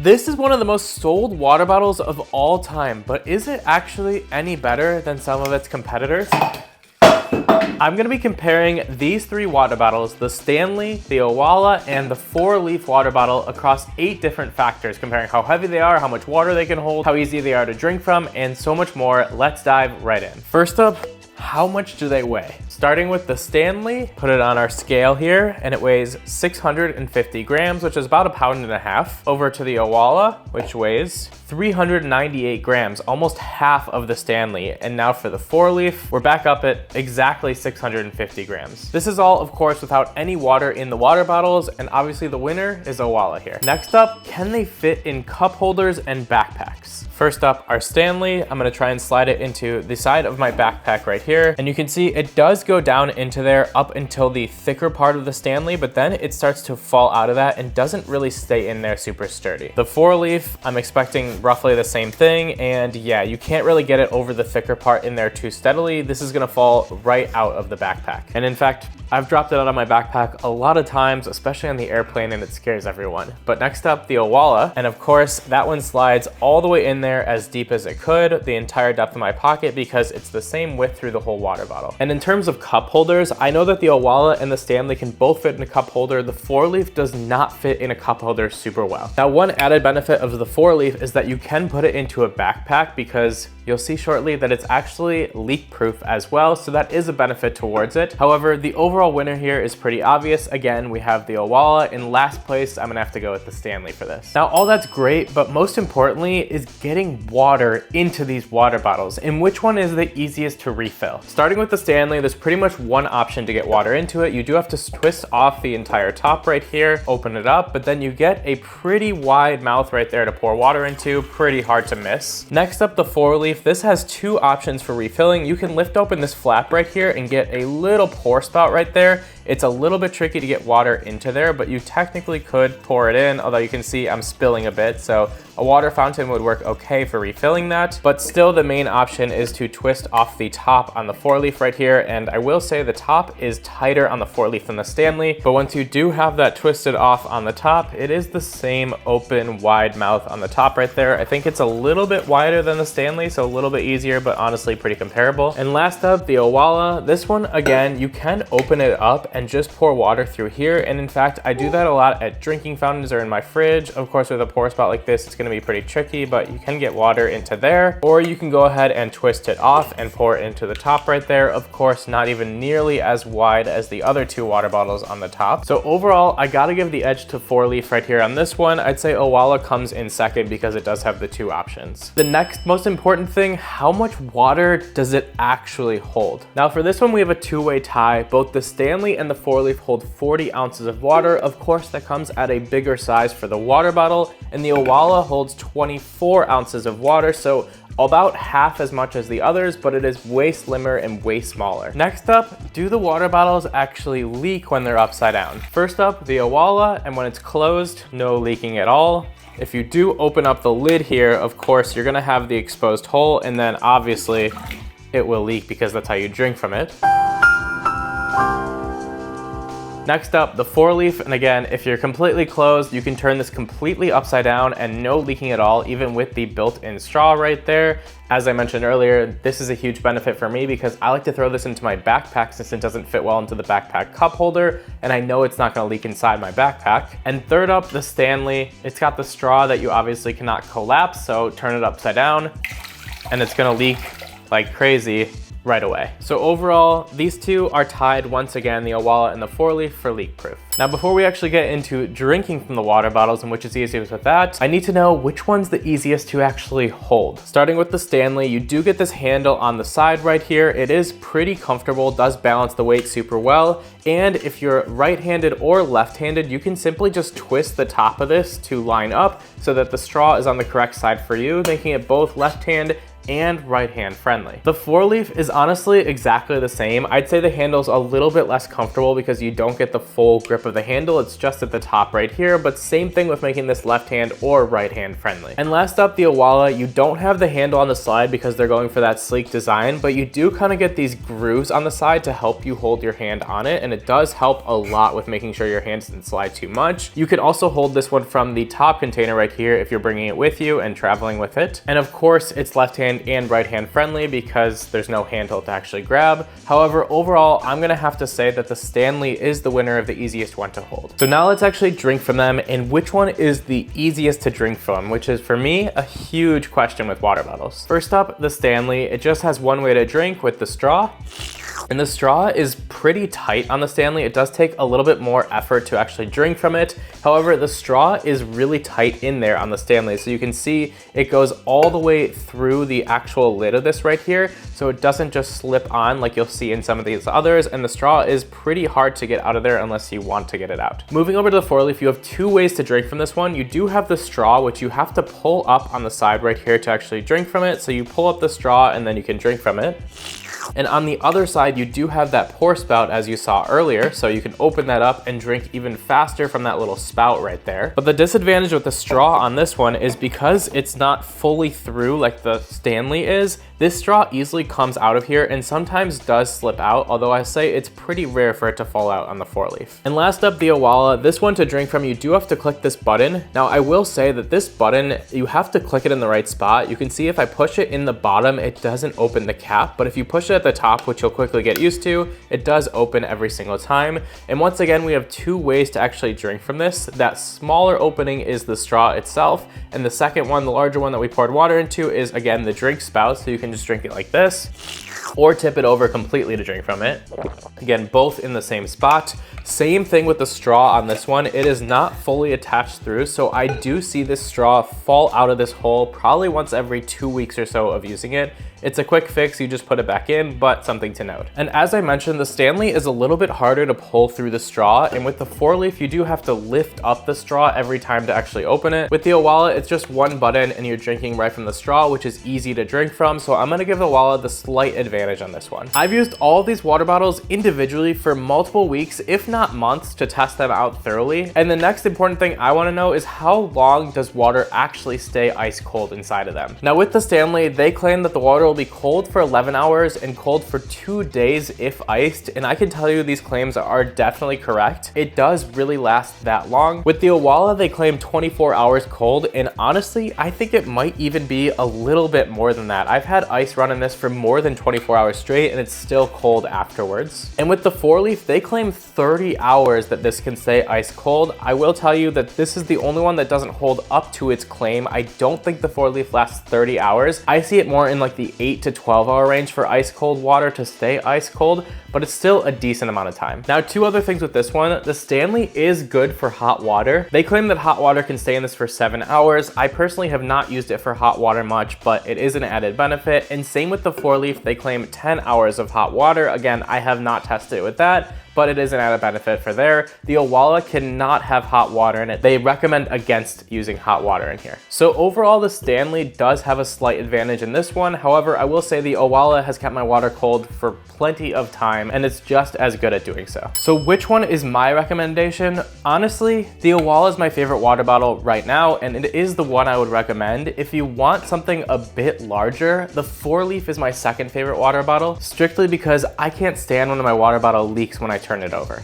This is one of the most sold water bottles of all time, but is it actually any better than some of its competitors? I'm gonna be comparing these 3 water bottles, the Stanley, the Owala, and the 4-leaf water bottle across 8 different factors, comparing how heavy they are, how much water they can hold, how easy they are to drink from, and so much more. Let's dive right in. First up, how much do they weigh? Starting with the Stanley, put it on our scale here, and it weighs 650 grams, which is about 1.5 pounds. Over to the Owala, which weighs 398 grams, almost half of the Stanley. And now for the 4-leaf, we're back up at exactly 650 grams. This is all, of course, without any water in the water bottles, and obviously the winner is Owala here. Next up, can they fit in cup holders and backpacks? First up, our Stanley. I'm gonna try and slide it into the side of my backpack right here. And you can see it does go down into there up until the thicker part of the Stanley, but then it starts to fall out of that and doesn't really stay in there super sturdy. The 4-leaf, I'm expecting roughly the same thing. And yeah, you can't really get it over the thicker part in there too steadily. This is gonna fall right out of the backpack. And in fact, I've dropped it out of my backpack a lot of times, especially on the airplane, and it scares everyone. But next up, the Owala. And of course, that one slides all the way in there as deep as it could, the entire depth of my pocket, because it's the same width through the whole water bottle. And in terms of cup holders, I know that the Owala and the Stanley can both fit in a cup holder. The 4-leaf does not fit in a cup holder super well. Now, one added benefit of the 4-leaf is that you can put it into a backpack, because you'll see shortly that it's actually leak proof as well. So that is a benefit towards it. However, the overall winner here is pretty obvious. Again, we have the Owala. In last place, I'm gonna have to go with the Stanley for this. Now, all that's great, but most importantly is getting water into these water bottles, and which one is the easiest to refill. Starting with the Stanley, there's pretty much one option to get water into it. You do have to twist off the entire top right here, open it up, but then you get a pretty wide mouth right there to pour water into. Pretty hard to miss. Next up, the 4-leaf. This has 2 options for refilling. You can lift open this flap right here and get a little pour spout right there. It's a little bit tricky to get water into there, but you technically could pour it in, although you can see I'm spilling a bit. So a water fountain would work okay for refilling that, but still the main option is to twist off the top on the 4-leaf right here. And I will say the top is tighter on the 4-leaf than the Stanley, but once you do have that twisted off on the top, it is the same open, wide mouth on the top right there. I think it's a little bit wider than the Stanley, so a little bit easier, but honestly pretty comparable. And last up, the Owala. This one, again, you can open it up and just pour water through here. And in fact, I do that a lot at drinking fountains or in my fridge. Of course, with a pour spout like this, it's gonna be pretty tricky, but you can get water into there, or you can go ahead and twist it off and pour it into the top right there. Of course, not even nearly as wide as the other 2 water bottles on the top. So overall, I gotta give the edge to 4-leaf right here on this one. I'd say Owala comes in second because it does have the 2 options. The next most important thing, how much water does it actually hold? Now for this one, we have a 2-way tie. Both the Stanley and the 4-leaf hold 40 ounces of water. Of course, that comes at a bigger size for the water bottle, and the Owala holds 24 ounces of water, so about half as much as the others, but it is way slimmer and way smaller. Next up, do the water bottles actually leak when they're upside down? First up, the Owala, and when it's closed, no leaking at all. If you do open up the lid here, of course, you're gonna have the exposed hole, and then obviously it will leak because that's how you drink from it. Next up, the 4-leaf, and again, if you're completely closed, you can turn this completely upside down and no leaking at all, even with the built-in straw right there. As I mentioned earlier, this is a huge benefit for me because I like to throw this into my backpack since it doesn't fit well into the backpack cup holder, and I know it's not gonna leak inside my backpack. And third up, the Stanley. It's got the straw that you obviously cannot collapse, so turn it upside down, and it's gonna leak like crazy right away. So overall, these 2 are tied once again, the Owala and the 4-leaf, for leak proof. Now, before we actually get into drinking from the water bottles and which is easiest with that, I need to know which one's the easiest to actually hold. Starting with the Stanley, you do get this handle on the side right here. It is pretty comfortable, does balance the weight super well. And if you're right-handed or left-handed, you can simply just twist the top of this to line up so that the straw is on the correct side for you, making it both left hand and right-hand friendly. The 4-leaf is honestly exactly the same. I'd say the handle's a little bit less comfortable because you don't get the full grip of the handle. It's just at the top right here, but same thing with making this left-hand or right-hand friendly. And last up, the Owala, you don't have the handle on the side because they're going for that sleek design, but you do kind of get these grooves on the side to help you hold your hand on it, and it does help a lot with making sure your hand doesn't slide too much. You can also hold this one from the top container right here if you're bringing it with you and traveling with it. And of course, it's left-hand and right-hand friendly because there's no handle to actually grab. However, overall, I'm gonna have to say that the Stanley is the winner of the easiest one to hold. So now let's actually drink from them, and which one is the easiest to drink from, which is for me a huge question with water bottles. First up, the Stanley. It just has one way to drink with the straw. And the straw is pretty tight on the Stanley. It does take a little bit more effort to actually drink from it. However, the straw is really tight in there on the Stanley. So you can see it goes all the way through the actual lid of this right here. So it doesn't just slip on like you'll see in some of these others. And the straw is pretty hard to get out of there unless you want to get it out. Moving over to the 4-leaf, you have two ways to drink from this one. You do have the straw, which you have to pull up on the side right here to actually drink from it. So you pull up the straw and then you can drink from it. And on the other side, you do have that pour spout as you saw earlier, so you can open that up and drink even faster from that little spout right there. But the disadvantage with the straw on this one is because it's not fully through like the Stanley is, this straw easily comes out of here and sometimes does slip out, although I say it's pretty rare for it to fall out on the 4-leaf. And last up, the Owala. This one to drink from, you do have to click this button. Now I will say that this button, you have to click it in the right spot. You can see if I push it in the bottom, it doesn't open the cap, but if you push it at the top, which you'll quickly get used to, it does open every single time. And once again, we have two ways to actually drink from this. That smaller opening is the straw itself, and the second one, the larger one that we poured water into, is again the drink spout, so you can just drink it like this or tip it over completely to drink from it. Again, both in the same spot. Same thing with the straw on this one. It is not fully attached through, so I do see this straw fall out of this hole probably once every 2 weeks or so of using it. It's a quick fix, you just put it back in, but something to note. And as I mentioned, the Stanley is a little bit harder to pull through the straw, and with the 4-leaf, you do have to lift up the straw every time to actually open it. With the Owala, it's just one button and you're drinking right from the straw, which is easy to drink from, so I'm gonna give the Owala the slight advantage on this one. I've used all of these water bottles individually for multiple weeks, if not months, to test them out thoroughly. And the next important thing I wanna know is how long does water actually stay ice cold inside of them? Now with the Stanley, they claim that the water will be cold for 11 hours and cold for 2 days if iced, and I can tell you these claims are definitely correct. It does really last that long. With the Owala, they claim 24 hours cold, and honestly, I think it might even be a little bit more than that. I've had ice run in this for more than 24 hours straight, and it's still cold afterwards. And with the 4-leaf, they claim 30 hours that this can stay ice cold. I will tell you that this is the only one that doesn't hold up to its claim. I don't think the 4-leaf lasts 30 hours. I see it more in like the 8 to 12 hour range for ice cold water to stay ice cold, but it's still a decent amount of time. Now, two other things with this one. The Stanley is good for hot water. They claim that hot water can stay in this for 7 hours. I personally have not used it for hot water much, but it is an added benefit. And same with the 4-leaf, they claim 10 hours of hot water. Again, I have not tested it with that, but it is an added benefit for there. The Owala cannot have hot water in it. They recommend against using hot water in here. So overall, the Stanley does have a slight advantage in this one. However, I will say the Owala has kept my water cold for plenty of time, and it's just as good at doing so. So which one is my recommendation? Honestly, the Owala is my favorite water bottle right now, and it is the one I would recommend. If you want something a bit larger, the 4-leaf is my second favorite water bottle, strictly because I can't stand when my water bottle leaks when I turn it over.